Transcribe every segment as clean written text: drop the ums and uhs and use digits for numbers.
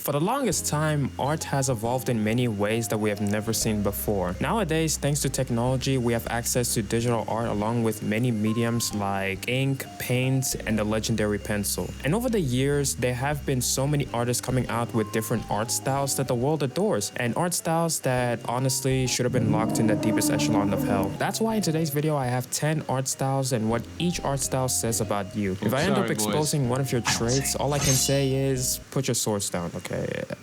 For the longest time, art has evolved in many ways that we have never seen before. Nowadays, thanks to technology, we have access to digital art along with many mediums like ink, paint, and the legendary pencil. And over the years, there have been so many artists coming out with different art styles that the world adores, and art styles that honestly should have been locked in the deepest echelon of hell. That's why in today's video, I have 10 art styles and what each art style says about you. If I end up exposing one of your traits, all I can say is put your swords down, okay?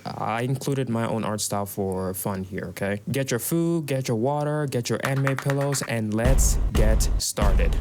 I included my own art style for fun here, okay? Get your food, get your water, get your anime pillows, and let's get started.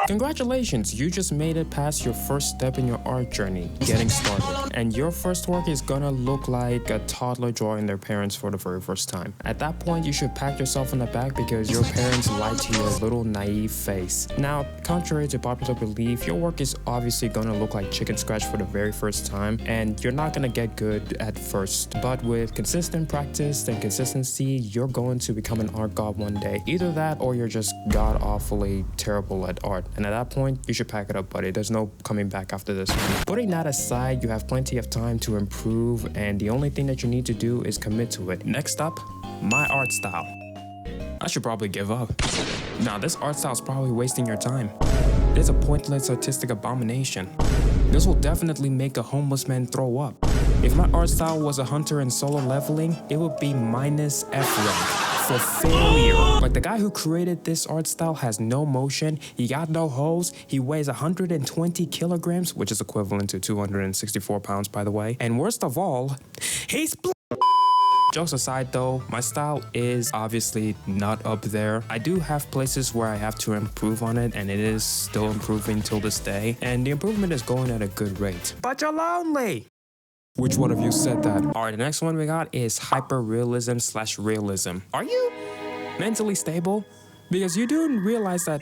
Congratulations, you just made it past your first step in your art journey, getting started. And your first work is gonna look like a toddler drawing their parents for the very first time. At that point, you should pat yourself on the back because your parents lied to your little naive face. Now, contrary to popular belief, your work is obviously gonna look like chicken scratch for the very first time, and you're not gonna get good at first. But with consistent practice and consistency, you're going to become an art god one day. Either that or you're just god-awfully terrible at art. And at that point, you should pack it up, buddy. There's no coming back after this one. Putting that aside, you have plenty of time to improve, and the only thing that you need to do is commit to it. Next up, my art style. I should probably give up. Now, this art style is probably wasting your time. It's a pointless artistic abomination. This will definitely make a homeless man throw up. If my art style was a hunter and solo leveling, it would be minus F rank. For failure. Like, the guy who created this art style has no motion, he got no hose, he weighs 120 kilograms, which is equivalent to 264 pounds, by the way. And worst of all, he's Jokes aside though, my style is obviously not up there. I do have places where I have to improve on it, and it is still improving till this day. And the improvement is going at a good rate. But you're lonely! Which one of you said that? Alright, the next one we got is hyper-realism/realism. Are you mentally stable? Because you do realize that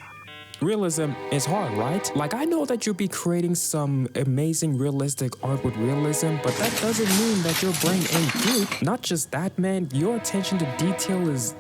realism is hard, right? Like, I know that you'll be creating some amazing realistic art with realism, but that doesn't mean that your brain ain't good. Not just that, man, your attention to detail is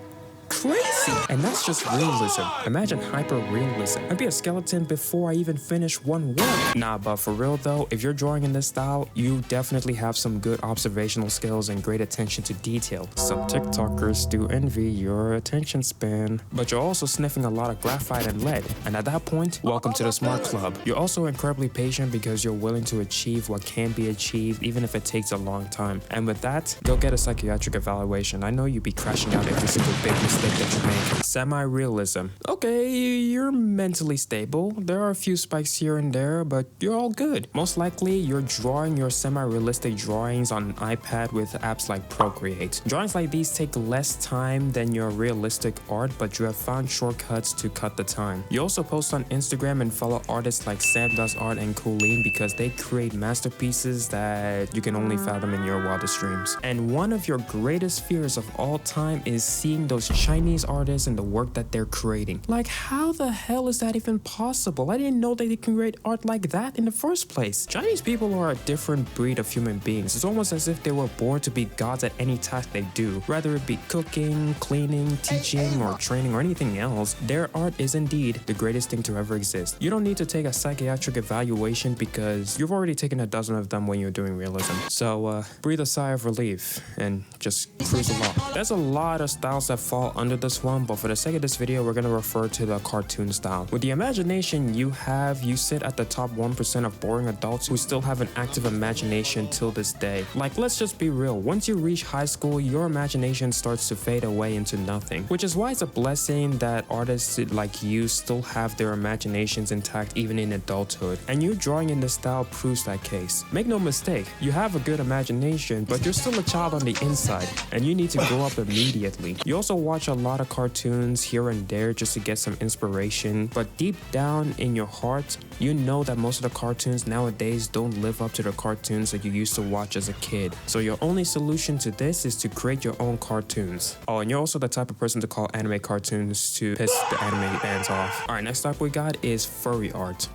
crazy. And that's just realism. Imagine hyper-realism. I'd be a skeleton before I even finish one word. Nah, but for real though, if you're drawing in this style, you definitely have some good observational skills and great attention to detail. Some TikTokers do envy your attention span. But you're also sniffing a lot of graphite and lead. And at that point, welcome to the smart club. You're also incredibly patient because you're willing to achieve what can be achieved even if it takes a long time. And with that, go get a psychiatric evaluation. I know you'd be crashing out every single big mistake that you make. Semi-realism. Okay, you're mentally stable. There are a few spikes here and there, but you're all good. Most likely, you're drawing your semi-realistic drawings on an iPad with apps like Procreate. Drawings like these take less time than your realistic art, but you have found shortcuts to cut the time. You also post on Instagram and follow artists like Sam Does Art and Coolene because they create masterpieces that you can only fathom in your wildest dreams. And one of your greatest fears of all time is seeing those Chinese artists and the work that they're creating. Like, how the hell is that even possible? I didn't know they can create art like that in the first place. Chinese people are a different breed of human beings. It's almost as if they were born to be gods at any task they do. Whether it be cooking, cleaning, teaching, or training, or anything else, their art is indeed the greatest thing to ever exist. You don't need to take a psychiatric evaluation because you've already taken a dozen of them when you're doing realism. So breathe a sigh of relief and just cruise along. There's a lot of styles that fall under this one, but for the sake of this video, we're gonna refer to the cartoon style. With the imagination you have, you sit at the top 1% of boring adults who still have an active imagination till this day. Like, let's just be real. Once you reach high school, your imagination starts to fade away into nothing, which is why it's a blessing that artists like you still have their imaginations intact even in adulthood. And you drawing in this style proves that case. Make no mistake, you have a good imagination, but you're still a child on the inside, and you need to grow up immediately. You also watch a lot of cartoons here and there just to get some inspiration, but deep down in your heart, you know that most of the cartoons nowadays don't live up to the cartoons that you used to watch as a kid. So your only solution to this is to create your own cartoons. Oh, and you're also the type of person to call anime cartoons to piss the anime fans off. Alright, next up we got is furry art.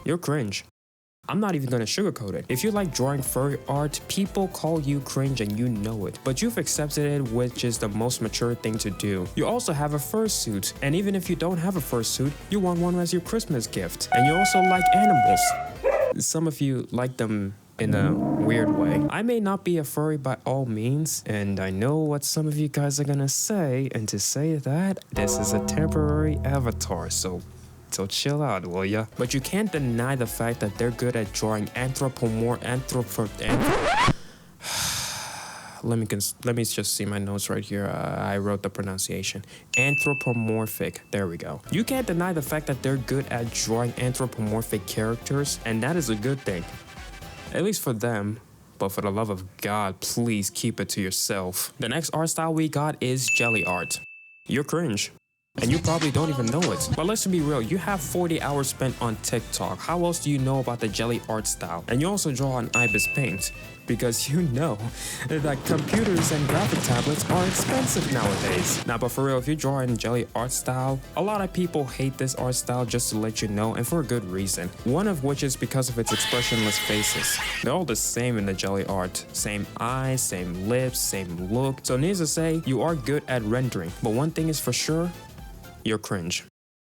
You're cringe. I'm not even gonna sugarcoat it. If you like drawing furry art, people call you cringe and you know it. But you've accepted it, which is the most mature thing to do. You also have a fursuit, and even if you don't have a fursuit, you want one as your Christmas gift. And you also like animals. Some of you like them in a weird way. I may not be a furry by all means, and I know what some of you guys are gonna say, and to say that, this is a temporary avatar, so chill out, will ya? But you can't deny the fact that they're good at drawing Let me just see my notes right here. I wrote the pronunciation. Anthropomorphic. There we go. You can't deny the fact that they're good at drawing anthropomorphic characters, and that is a good thing. At least for them. But for the love of God, please keep it to yourself. The next art style we got is jelly art. You're cringe. And you probably don't even know it. But let's be real, you have 40 hours spent on TikTok. How else do you know about the jelly art style? And you also draw on IBIS Paint. Because you know that computers and graphic tablets are expensive nowadays. Now, but for real, if you draw in jelly art style, a lot of people hate this art style, just to let you know, and for a good reason. One of which is because of its expressionless faces. They're all the same in the jelly art. Same eyes, same lips, same look. So needless to say, you are good at rendering. But one thing is for sure, you're cringe.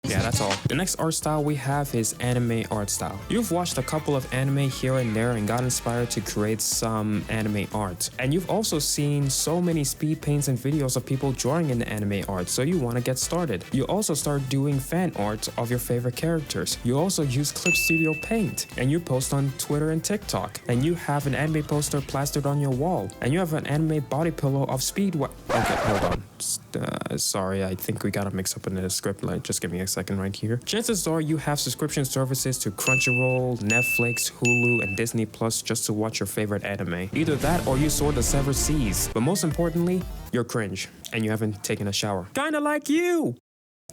Yeah, that's all. The next art style we have is anime art style. You've watched a couple of anime here and there and got inspired to create some anime art. And you've also seen so many speed paints and videos of people drawing in the anime art, so you want to get started. You also start doing fan art of your favorite characters. You also use Clip Studio Paint, and you post on Twitter and TikTok. And you have an anime poster plastered on your wall. And you have an anime body pillow of Speedway. Okay, hold on. Sorry, I think we got a mix up in the script. Like, just give me a second right here. Chances are you have subscription services to Crunchyroll, Netflix, Hulu, and Disney Plus just to watch your favorite anime. Either that or you soar the severed seas. But most importantly, you're cringe and you haven't taken a shower. Kinda like you!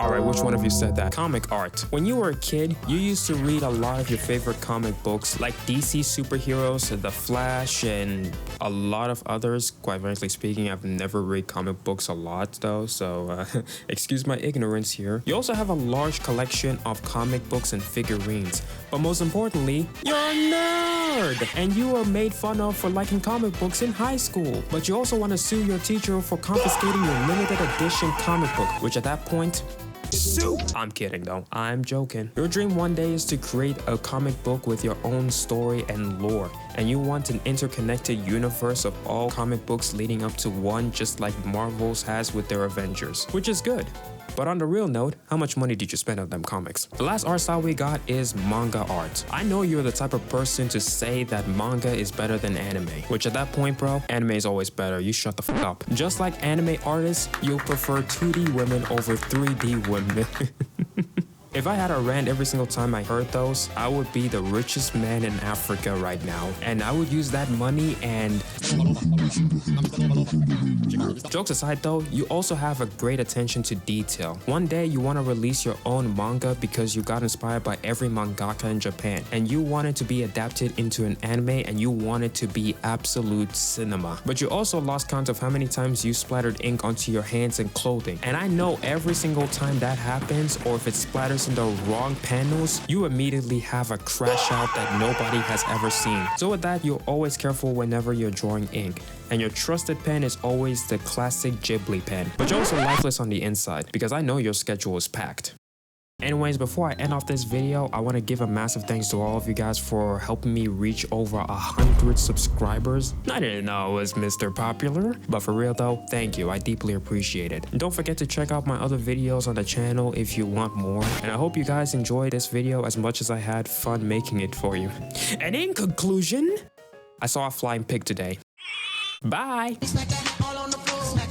Alright, which one of you said that? Comic art. When you were a kid, you used to read a lot of your favorite comic books like DC superheroes, The Flash, and a lot of others. Quite frankly speaking, I've never read comic books a lot though, so excuse my ignorance here. You also have a large collection of comic books and figurines. But most importantly, you're a nerd! And you were made fun of for liking comic books in high school. But you also want to sue your teacher for confiscating your limited edition comic book, which at that point, sue! I'm kidding though, I'm joking. Your dream one day is to create a comic book with your own story and lore, and you want an interconnected universe of all comic books leading up to one, just like Marvel's has with their Avengers, which is good. But on the real note, how much money did you spend on them comics? The last art style we got is manga art. I know you're the type of person to say that manga is better than anime, which at that point, bro, anime is always better. You shut the fuck up. Just like anime artists, you'll prefer 2D women over 3D women. If I had a rant every single time I heard those, I would be the richest man in Africa right now. And I would use that money and... Jokes aside though, you also have a great attention to detail. One day you want to release your own manga because you got inspired by every mangaka in Japan. And you want it to be adapted into an anime and you want it to be absolute cinema. But you also lost count of how many times you splattered ink onto your hands and clothing. And I know every single time that happens, or if it splatters in the wrong panels, you immediately have a crash out that nobody has ever seen. So with that, you're always careful whenever you're drawing ink. And your trusted pen is always the classic Ghibli pen. But you're also lifeless on the inside, because I know your schedule is packed. Anyways, before I end off this video, I want to give a massive thanks to all of you guys for helping me reach over 100 subscribers. I didn't know I was Mr. Popular, but for real though, thank you. I deeply appreciate it. And don't forget to check out my other videos on the channel if you want more. And I hope you guys enjoyed this video as much as I had fun making it for you. And in conclusion, I saw a flying pig today. Bye!